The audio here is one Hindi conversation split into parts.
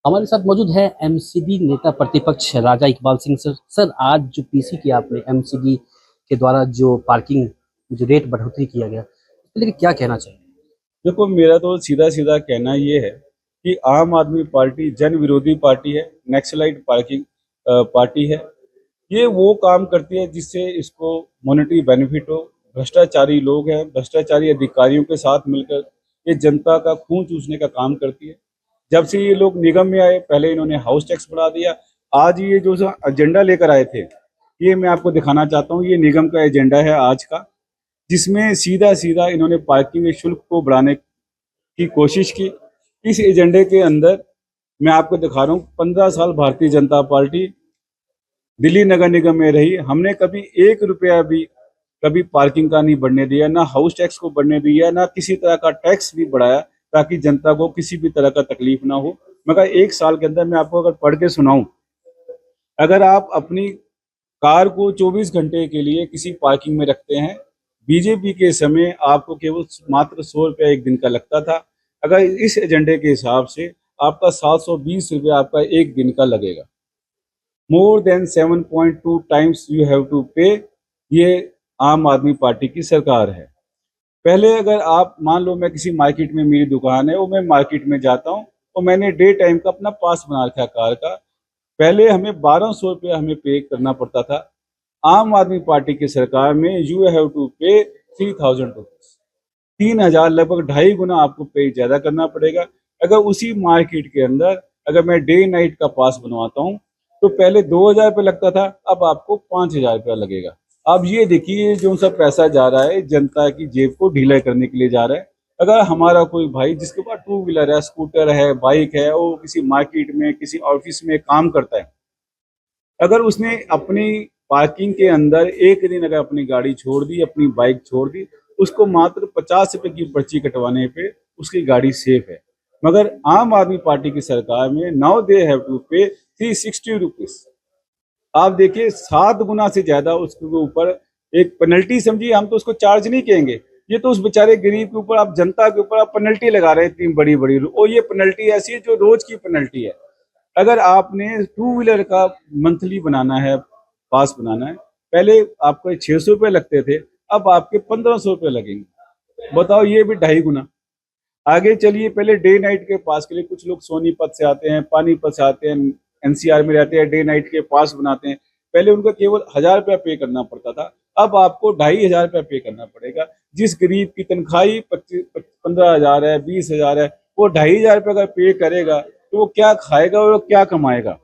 हमारे साथ मौजूद है एमसीडी नेता प्रतिपक्ष राजा इकबाल सिंह सर। सर, आज जो पीसी किया आपने एमसीडी के द्वारा जो पार्किंग जो रेट बढ़ोतरी किया गया, इसके लिए क्या कहना चाहिए? देखो, मेरा तो सीधा सीधा कहना ये है कि आम आदमी पार्टी जन विरोधी पार्टी है, नक्सलाइट पार्किंग पार्टी है। ये वो काम करती है जिससे इसको मॉनेटरी बेनिफिट हो। भ्रष्टाचारी लोग हैं, भ्रष्टाचारी अधिकारियों के साथ मिलकर ये जनता का खून चूसने का काम करती है। जब से ये लोग निगम में आए, पहले इन्होंने हाउस टैक्स बढ़ा दिया। आज ये जो एजेंडा लेकर आए थे, ये मैं आपको दिखाना चाहता हूँ। ये निगम का एजेंडा है आज का, जिसमें सीधा सीधा इन्होंने पार्किंग शुल्क को बढ़ाने की कोशिश की। इस एजेंडे के अंदर मैं आपको दिखा रहा हूँ, 15 साल भारतीय जनता पार्टी दिल्ली नगर निगम में रही। हमने कभी 1 रुपया भी कभी पार्किंग का नहीं बढ़ने दिया, ना हाउस टैक्स को बढ़ने दिया, ना किसी तरह का टैक्स भी बढ़ाया ताकि जनता को किसी भी तरह का तकलीफ ना हो। मगर 1 साल के अंदर मैं आपको अगर पढ़ के सुनाऊं, अगर आप अपनी कार को 24 घंटे के लिए किसी पार्किंग में रखते हैं, बीजेपी के समय आपको केवल मात्र 100 रुपया एक दिन का लगता था। अगर इस एजेंडे के हिसाब से आपका 720 रुपया आपका एक दिन का लगेगा। More than 7.2 times you have to pay. ये आम आदमी पार्टी की सरकार है। पहले अगर आप मान लो, मैं किसी मार्केट में, मेरी दुकान है, वो मैं मार्केट में जाता हूँ और मैंने डे टाइम का अपना पास बना रखा है कार का। पहले हमें 1200 रुपया हमें पे करना पड़ता था। आम आदमी पार्टी की सरकार में यू हैव टू पे 3000 रुपीज, 3000, लगभग 2.5 गुना आपको पे ज्यादा करना पड़ेगा। अगर उसी मार्केट के अंदर अगर मैं डे नाइट का पास बनवाता हूँ तो पहले 2000 रुपये लगता था, अब आपको 5000 रुपया लगेगा। अब ये देखिए, जो सा पैसा जा रहा है जनता की जेब को ढीला करने के लिए जा रहा है। अगर हमारा कोई भाई जिसके पास टू व्हीलर है, स्कूटर है, बाइक है, वो किसी मार्केट में, किसी ऑफिस में काम करता है, अगर उसने अपनी पार्किंग के अंदर एक दिन अगर अपनी गाड़ी छोड़ दी, अपनी बाइक छोड़ दी, उसको मात्र 50 रुपए की पर्ची कटवाने पे उसकी गाड़ी सेफ है। मगर आम आदमी पार्टी की सरकार में नाउ दे हैव टू पे 360 रुपीज। आप देखिए, 7 गुना से ज्यादा उसके ऊपर एक पेनल्टी समझिए। हम तो उसको चार्ज नहीं कहेंगे, ये तो उस बेचारे गरीब के ऊपर, आप जनता के ऊपर आप पेनल्टी लगा रहे हैं इतनी बड़ी बड़ी। और ये पेनल्टी ऐसी है जो रोज की पेनल्टी है। अगर आपने टू व्हीलर का मंथली बनाना है, पास बनाना है, पहले आपको 600 रुपये लगते थे, अब आपके 1500 रुपये लगेंगे। बताओ, ये भी 2.5 गुना। आगे चलिए, पहले डे नाइट के पास के लिए कुछ लोग सोनीपत से आते हैं, पानीपत से आते हैं, एनसीआर में रहते हैं, डे नाइट के पास बनाते हैं। पहले उनको केवल 1000 रुपया पे करना पड़ता था, अब आपको 2500 रुपया पे करना पड़ेगा। जिस गरीब की तनख्वाही 15,000 है, 20,000 है, वो 2500 रुपया अगर पे करेगा तो वो क्या खाएगा और क्या कमाएगा।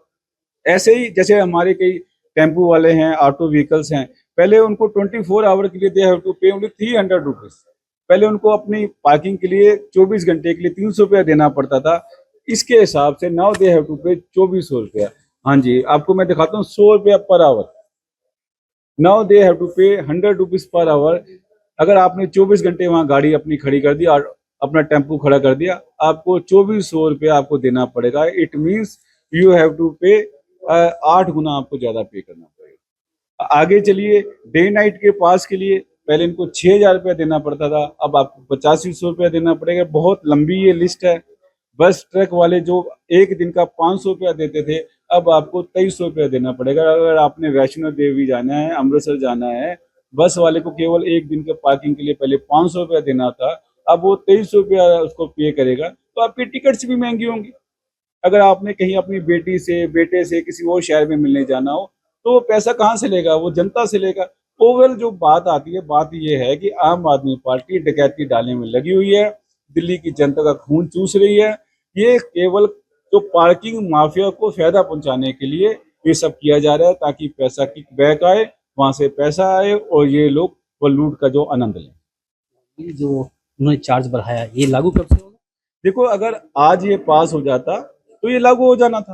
ऐसे ही जैसे हमारे कई टेम्पू वाले हैं, ऑटो व्हीकल्स हैं, पहले उनको 24 आवर के लिए दे हैव टू पे ओनली 300 रुपीज। पहले उनको अपनी पार्किंग के लिए 24 घंटे के लिए 300 रुपया देना पड़ता था। इसके हिसाब से नाउ दे हैव टू पे 2400 रुपया। हाँ जी, आपको मैं दिखाता हूँ, 100 रुपया per hour. Now they have to pay 100 rupees per hour. अगर आपने 24 घंटे वहां गाड़ी अपनी खड़ी कर दी और अपना टेम्पू खड़ा कर दिया, आपको 2400 रुपया आपको देना पड़ेगा। It means you have to pay 8 गुना आपको ज्यादा पे करना पड़ेगा। आगे चलिए, डे नाइट के पास के लिए पहले इनको 6000 रुपया देना पड़ता था, अब आपको 8500 रुपया देना पड़ेगा। बहुत लंबी ये लिस्ट है। बस ट्रक वाले जो एक दिन का 500 रुपया देते थे, अब आपको 2300 रुपया देना पड़ेगा। अगर आपने वैष्णो देवी जाना है, अमृतसर जाना है, बस वाले को केवल एक दिन के पार्किंग के लिए पहले 500 रुपया देना था, अब वो 2300 रुपया उसको पे करेगा, तो आपकी टिकट्स भी महंगी होंगी। अगर आपने कहीं अपनी बेटी से, बेटे से किसी और शहर में मिलने जाना हो, तो वो पैसा कहाँ से लेगा? वो जनता से लेगा। ओवरऑल जो बात आती है, बात ये है कि आम आदमी पार्टी डकैती डालने में लगी हुई है, दिल्ली की जनता का खून चूस रही है। ये केवल जो पार्किंग माफिया को फायदा पहुंचाने के लिए ये सब किया जा रहा है, ताकि पैसा किक बैक आए, वहां से पैसा आए और ये लोग वो लूट का जो आनंद लें। ये जो उन्होंने चार्ज बढ़ाया, ये लागू कब से होगा? देखो, अगर आज ये पास हो जाता तो ये लागू हो जाना था।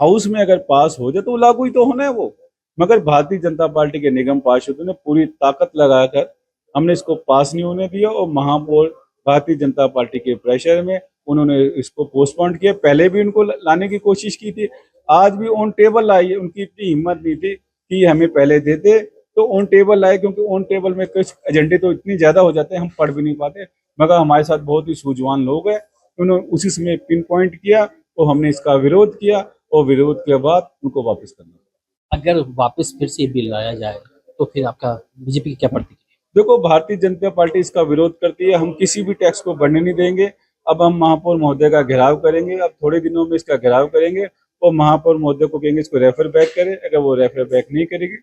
हाउस में अगर पास हो जाए तो लागू ही तो होना है वो। मगर भारतीय जनता पार्टी के निगम पार्षदों ने पूरी ताकत लगाकर हमने इसको पास नहीं होने दिया, और महापौर भारतीय जनता पार्टी के प्रेशर में उन्होंने इसको पोस्टपोन किया। पहले भी उनको लाने की कोशिश की थी, आज भी ऑन टेबल लाई है। उनकी इतनी हिम्मत नहीं थी कि हमें पहले देते, तो ऑन टेबल लाए, क्योंकि ऑन टेबल में कुछ एजेंडे तो इतनी ज्यादा हो जाते हैं हम पढ़ भी नहीं पाते। मगर हमारे साथ बहुत ही सूझवान लोग हैं, उन्होंने उसी समय पिन पॉइंट किया वो हमने इसका विरोध किया और विरोध के बाद उनको वापस करना पड़ा। अगर वापस फिर से ये बिल लाया जाए तो फिर आपका बीजेपी की क्या प्रतिक्रिया? देखो, भारतीय जनता पार्टी इसका विरोध करती है। हम किसी भी टैक्स को बढ़ने नहीं देंगे। अब हम महापौर महोदय का घेराव करेंगे, अब थोड़े दिनों में इसका घेराव करेंगे और महापौर महोदय को कहेंगे इसको रेफर बैक करें। अगर वो रेफर बैक नहीं करेगी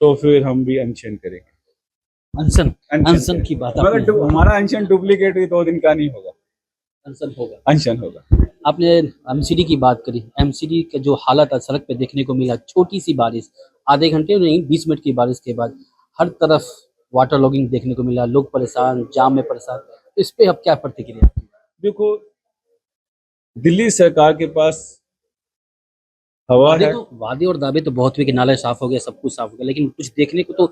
तो फिर हम भी अनशन करेंगे। अनशन अनशन करेंगे। की बात मगर आपने, हमारा अनशन डुप्लीकेट 2 दिन का नहीं होगा, अनशन होगा। अनशन होगा। आपने एमसीडी की बात करी, एमसीडी का जो हालत आज सड़क पे देखने को मिला, छोटी सी बारिश, आधे घंटे नहीं 20 मिनट की बारिश के बाद हर तरफ वाटर लॉगिंग देखने को मिला, लोग परेशान, जाम में परेशान। तो इस पे अब क्या प्रतिक्रिया? देखो, दिल्ली सरकार के पास हवा वादे है। तो वादे और दावे तो बहुत हुए कि नाले साफ हो गया, सब कुछ साफ हो गया, लेकिन कुछ देखने को तो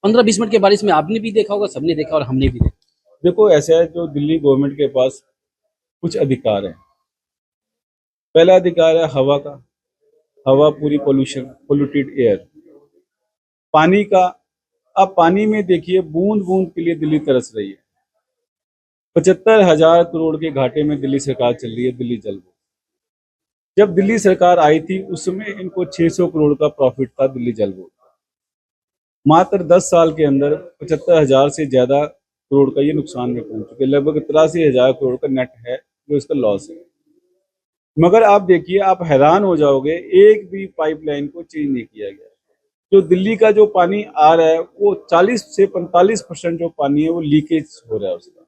15-20 मिनट के बारिश में आपने भी देखा होगा, सबने देखा और हमने भी देखा। देखो, ऐसा है, जो दिल्ली गवर्नमेंट के पास कुछ अधिकार है। पहला अधिकार है हवा का। हवा पूरी पोल्यूशन, पोल्यूटेड एयर। पानी का, अब पानी में देखिए, बूंद बूंद के लिए दिल्ली तरस रही है। 75,000 करोड़ के घाटे में दिल्ली सरकार चल रही है, दिल्ली जल बोर्ड। जब दिल्ली सरकार आई थी उस समय इनको 600 करोड़ का प्रॉफिट था दिल्ली जल बोर्ड का। मात्र 10 साल के अंदर 75,000 से ज्यादा करोड़ का ये नुकसान में पहुंच चुके। लगभग 83,000 करोड़ का नेट है जो इसका लॉस है। मगर आप देखिए, आप हैरान हो जाओगे, एक भी पाइपलाइन को चेंज नहीं किया गया। जो दिल्ली का जो पानी आ रहा है वो 40 से 45% जो पानी है वो लीकेज हो रहा है उसका।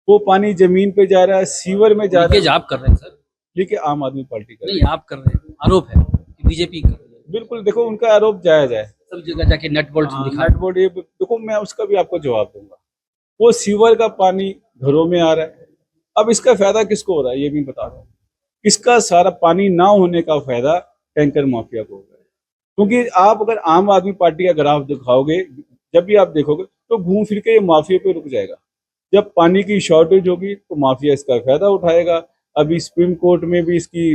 वो पानी जमीन पे जा रहा है, सीवर में जा रहा लीकेज है। आप कर रहे हैं सर? लीकेज आम आदमी पार्टी कर रही नहीं, आप कर रहे हैं, आरोप है कि बीजेपी कर रही है। है। बिल्कुल, देखो, उनका आरोप जायज है। सब जगह जाके नेट बोल्ट दिखा। नेट बोर्ड, ये देखो, मैं उसका भी आपको जवाब दूंगा। वो सीवर का पानी घरों में आ रहा है। अब इसका फायदा किसको हो रहा है ये भी बता रहा हूँ। इसका सारा पानी ना होने का फायदा टैंकर माफिया को हो रहा है। क्योंकि आप अगर आम आदमी पार्टी का ग्राफ दिखाओगे, जब भी आप देखोगे तो घूम फिर के ये माफिया पे रुक जाएगा। जब पानी की शॉर्टेज होगी तो माफिया इसका फायदा उठाएगा। अभी सुप्रीम कोर्ट में भी इसकी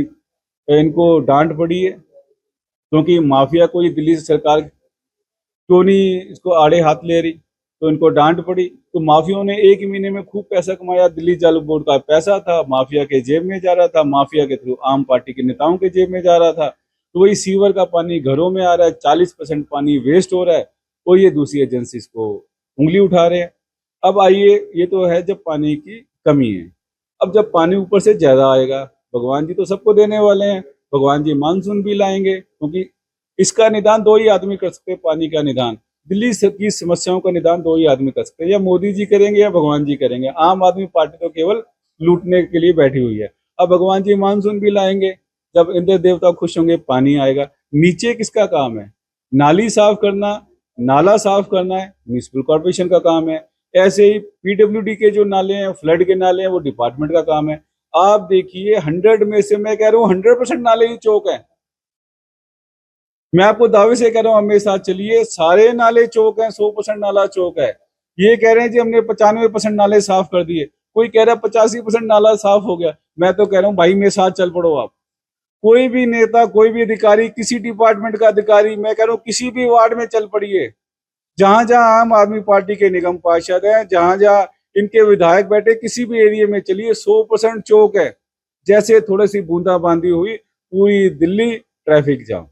इनको डांट पड़ी है, क्योंकि माफिया को ये दिल्ली सरकार क्यों नहीं इसको आड़े हाथ ले रही, तो इनको डांट पड़ी। तो माफियाओं ने एक ही महीने में खूब पैसा कमाया। दिल्ली जल बोर्ड का पैसा था, माफिया के जेब में जा रहा था, माफिया के थ्रू आम पार्टी के नेताओं के जेब में जा रहा था। तो वही सीवर का पानी घरों में आ रहा है, 40% पानी वेस्ट हो रहा है, और ये दूसरी एजेंसीज को उंगली उठा रहे हैं। अब आइए, ये तो है जब पानी की कमी है। अब जब पानी ऊपर से ज्यादा आएगा, भगवान जी तो सबको देने वाले हैं, भगवान जी मानसून भी लाएंगे। क्योंकि इसका निदान 2 ही आदमी कर सकते हैं, पानी का निदान। दिल्ली की समस्याओं का निदान 2 ही आदमी कर सकते हैं, या मोदी जी करेंगे या भगवान जी करेंगे। आम आदमी पार्टी तो केवल लूटने के लिए बैठी हुई है। अब भगवान जी मानसून भी लाएंगे, जब इंद्र देवता खुश होंगे, पानी आएगा। नीचे किसका काम है? नाली साफ करना, नाला साफ करना है म्यूनिसिपल कॉर्पोरेशन का काम है। ऐसे ही पीडब्ल्यूडी के जो नाले हैं, फ्लड के नाले हैं, वो डिपार्टमेंट का काम है। आप देखिए, 100 में से मैं कह रहा हूँ 100% नाले ही चौक है। मैं आपको दावे से कह रहा हूँ, हम मेरे साथ चलिए, सारे नाले चौक हैं, 100% नाला चौक है। ये कह रहे हैं जी हमने 95% नाले साफ कर दिए, कोई कह रहा है 85% नाला साफ हो गया। मैं तो कह रहा हूँ भाई, मेरे साथ चल पड़ो आप। कोई भी नेता, कोई भी अधिकारी, किसी डिपार्टमेंट का अधिकारी, मैं कह रहा हूँ किसी भी वार्ड में चल पड़िए। जहां जहां आम आदमी पार्टी के निगम पार्षद हैं, जहां जहां इनके विधायक बैठे, किसी भी एरिया में चलिए, 100% चौक है। जैसे थोड़ी सी बूंदाबांदी हुई, पूरी दिल्ली ट्रैफिक जाम।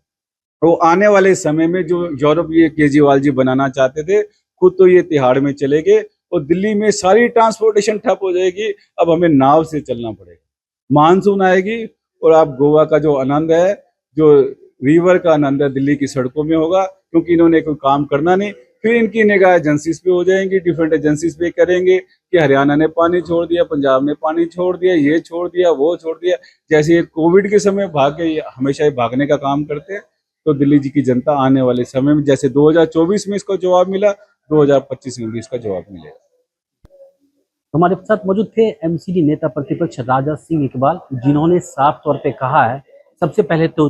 तो आने वाले समय में जो यूरोप ये केजरीवाल जी बनाना चाहते थे, खुद तो ये तिहाड़ में चले गए और दिल्ली में सारी ट्रांसपोर्टेशन ठप हो जाएगी। अब हमें नाव से चलना पड़ेगा। मानसून आएगी और आप गोवा का जो आनंद है, जो रिवर का आनंद है, दिल्ली की सड़कों में होगा। क्योंकि इन्होंने कोई काम करना नहीं, फिर इनकी निगाह एजेंसीज पे हो जाएंगी, डिफरेंट एजेंसीज पे करेंगे कि हरियाणा ने पानी छोड़ दिया, पंजाब ने पानी छोड़ दिया, ये छोड़ दिया, वो छोड़ दिया। जैसे ये कोविड के समय भागे, हमेशा ये भागने का काम करते हैं। तो दिल्ली जी की जनता आने वाले समय में, जैसे 2024 में इसको जवाब मिला, 2025 में भी इसका जवाब मिलेगा। हमारे साथ मौजूद थे एमसीडी नेता प्रतिपक्ष राजा सिंह इकबाल, जिन्होंने साफ तौर पे कहा है, सबसे पहले तो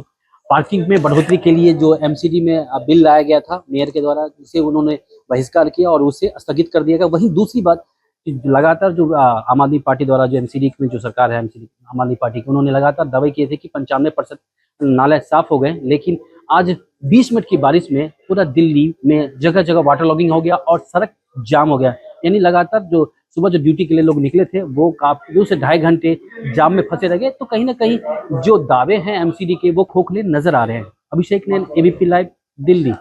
पार्किंग में बढ़ोतरी के लिए जो एमसीडी में बिल लाया गया था मेयर के द्वारा, जिसे उन्होंने बहिष्कार किया और उसे स्थगित कर दिया गया। वहीं दूसरी बात, लगातार जो आम आदमी पार्टी द्वारा जो एमसीडी में जो सरकार है, एमसीडी आम आदमी पार्टी की, उन्होंने लगातार दावे किए थे कि 95% नाले साफ हो गए, लेकिन आज 20 मिनट की बारिश में पूरा दिल्ली में जगह जगह वाटर लॉगिंग हो गया और सड़क जाम हो गया। यानी लगातार जो सुबह जो ड्यूटी के लिए लोग निकले थे वो काफी 2 से 2.5 घंटे जाम में फंसे रह गए। तो कहीं ना कहीं जो दावे हैं एमसीडी के वो खोखले नजर आ रहे हैं। अभिषेक नैन, एबीपी लाइव, दिल्ली।